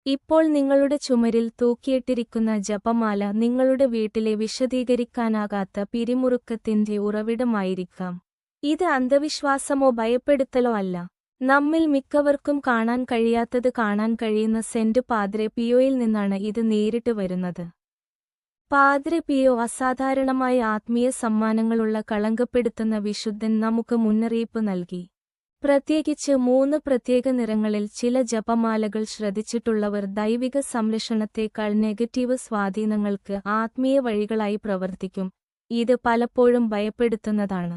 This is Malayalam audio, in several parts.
ഇപ്പോൾ നിങ്ങളുടെ ചുമരിൽ തൂക്കിയിട്ടിരിക്കുന്ന ജപമാല നിങ്ങളുടെ വീട്ടിലെ വിശദീകരിക്കാനാകാത്ത പിരിമുറുക്കത്തിന്റെ ഉറവിടമായിരിക്കാം. ഇത് അന്ധവിശ്വാസമോ ഭയപ്പെടുത്തലോ അല്ല. നമ്മിൽ മിക്കവർക്കും കാണാൻ കഴിയാത്തത് കാണാൻ കഴിയുന്ന സെന്റ് പാദ്രെ പിയോയിൽ നിന്നാണ് ഇത് നേരിട്ട് വരുന്നത്. പാദ്രെ പിയോ അസാധാരണമായ ആത്മീയ സമ്മാനങ്ങളുള്ള കളങ്കപ്പെടുത്തുന്ന വിശുദ്ധൻ നമുക്ക് മുന്നറിയിപ്പ് നൽകി. പ്രത്യേകിച്ച് 3 പ്രത്യേക നിറങ്ങളിൽ ചില ജപമാലകൾ ശ്രദ്ധിച്ചിട്ടുള്ളവർ ദൈവിക സംരക്ഷണത്തേക്കാൾ നെഗറ്റീവ് സ്വാധീനങ്ങൾക്ക് ആത്മീയ വഴികളായി പ്രവർത്തിക്കും. ഇത് പലപ്പോഴും ഭയപ്പെടുത്തുന്നതാണ്.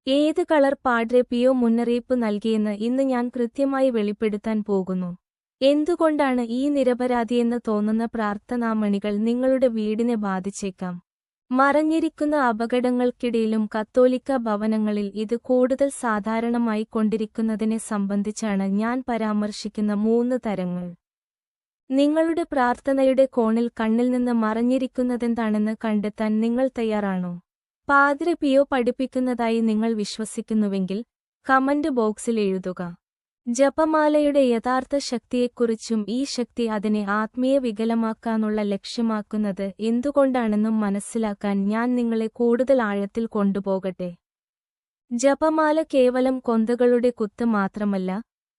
ഏത് കളർ പാദ്രെ പിയോ മുന്നറിയിപ്പ് നൽകിയെന്ന് ഇന്ന് ഞാൻ കൃത്യമായി വെളിപ്പെടുത്താൻ പോകുന്നു. എന്തുകൊണ്ടാണ് ഈ നിരപരാധിയെന്ന് തോന്നുന്ന പ്രാർത്ഥനാമണികൾ നിങ്ങളുടെ വീടിനെ ബാധിച്ചേക്കാം? മറഞ്ഞിരിക്കുന്ന അപകടങ്ങൾക്കിടയിലും കത്തോലിക്ക ഭവനങ്ങളിൽ ഇത് കൂടുതൽ സാധാരണമായി കൊണ്ടിരിക്കുന്നതിനെ സംബന്ധിച്ചാണ് ഞാൻ പരാമർശിക്കുന്ന 3 തരങ്ങൾ. നിങ്ങളുടെ പ്രാർത്ഥനയുടെ കോണിൽ കണ്ണിൽ നിന്ന് മറഞ്ഞിരിക്കുന്നതെന്താണെന്ന് കണ്ടെത്താൻ നിങ്ങൾ തയ്യാറാണോ? പാദ്രെ പിയോ പഠിപ്പിക്കുന്നതായി നിങ്ങൾ വിശ്വസിക്കുന്നുവെങ്കിൽ കമന്റ് ബോക്സിൽ എഴുതുക. ജപമാലയുടെ യഥാർത്ഥ ശക്തിയെക്കുറിച്ചും ഈ ശക്തി അതിനെ ആത്മീയ വികലമാക്കാനുള്ള ലക്ഷ്യമാക്കുന്നത് എന്തുകൊണ്ടാണെന്നും മനസ്സിലാക്കാൻ ഞാൻ നിങ്ങളെ കൂടുതൽ ആഴത്തിൽ കൊണ്ടുപോകട്ടെ. ജപമാല കേവലം കൊന്തകളുടെ കുത്ത് മാത്രമല്ല,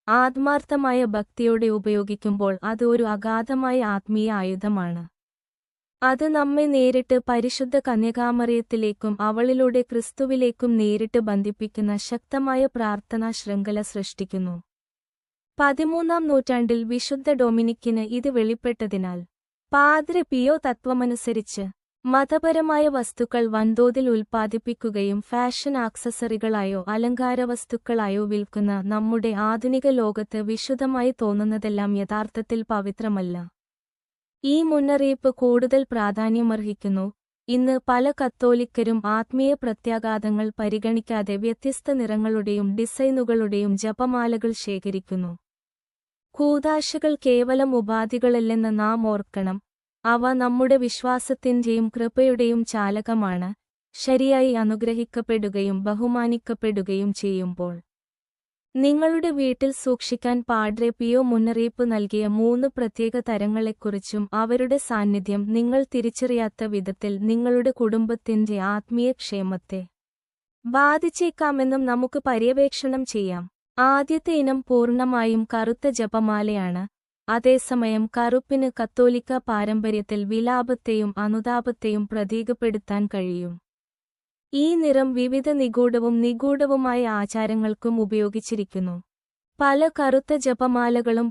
ആത്മാർത്ഥമായ ഭക്തിയോടെ ഉപയോഗിക്കുമ്പോൾ അത് ഒരു അഗാധമായ ആത്മീയ ആയുധമാണ്. അത് നമ്മെ നേരിട്ട് പരിശുദ്ധ കന്യകാമറിയത്തിലേക്കും അവളിലൂടെ ക്രിസ്തുവിലേക്കും നേരിട്ട് ബന്ധിപ്പിക്കുന്ന ശക്തമായ പ്രാർത്ഥനാ ശൃംഖല സൃഷ്ടിക്കുന്നു. 13-ാം നൂറ്റാണ്ടിൽ വിശുദ്ധ ഡൊമിനിക്കിന് ഇത് വെളിപ്പെട്ടതിനാൽ പാദ്രെ പിയോ തത്വമനുസരിച്ച് മതപരമായ വസ്തുക്കൾ വൻതോതിൽ ഉൽപ്പാദിപ്പിക്കുകയും ഫാഷൻ ആക്സസറികളായോ അലങ്കാരവസ്തുക്കളായോ വിൽക്കുന്ന നമ്മുടെ ആധുനിക ലോകത്ത് വിശുദ്ധമായി തോന്നുന്നതെല്ലാം യഥാർത്ഥത്തിൽ പവിത്രമല്ല. ഈ മുന്നറിയിപ്പ് കൂടുതൽ പ്രാധാന്യമർഹിക്കുന്നു. ഇന്ന് പല കത്തോലിക്കരും ആത്മീയ പ്രത്യാഘാതങ്ങൾ പരിഗണിക്കാതെ വ്യത്യസ്ത നിറങ്ങളുടെയും ഡിസൈനുകളുടെയും ജപമാലകൾ ശേഖരിക്കുന്നു. കൂദാശകൾ കേവലം ഉപാധികളല്ലെന്ന് നാം ഓർക്കണം. അവ നമ്മുടെ വിശ്വാസത്തിന്റെയും കൃപയുടെയും ചാലകമാണ്, ശരിയായി അനുഗ്രഹിക്കപ്പെടുകയും ബഹുമാനിക്കപ്പെടുകയും ചെയ്യുമ്പോൾ. നിങ്ങളുടെ വീട്ടിൽ സൂക്ഷിക്കാൻ പാദ്രെ പിയോ മുന്നറിയിപ്പ് നൽകിയ 3 പ്രത്യേക തരങ്ങളെക്കുറിച്ചും അവരുടെ സാന്നിധ്യം നിങ്ങൾ തിരിച്ചറിയാത്ത വിധത്തിൽ നിങ്ങളുടെ കുടുംബത്തിന്റെ ആത്മീയ ക്ഷേമത്തെ ബാധിച്ചേക്കാമെന്നും നമുക്ക് പര്യവേക്ഷണം ചെയ്യാം. ആദ്യത്തെ ഇനം പൂർണ്ണമായും കറുത്ത ജപമാലയാണ്. അതേസമയം കറുപ്പിന് കത്തോലിക്ക പാരമ്പര്യത്തിൽ വിലാപത്തെയും അനുതാപത്തെയും പ്രതീകപ്പെടുത്താൻ കഴിയും. ഈ നിറം വിവിധ നിഗൂഢവുമായ ആചാരങ്ങൾക്കും ഉപയോഗിച്ചിരിക്കുന്നു. പല കറുത്ത ജപമാലകളും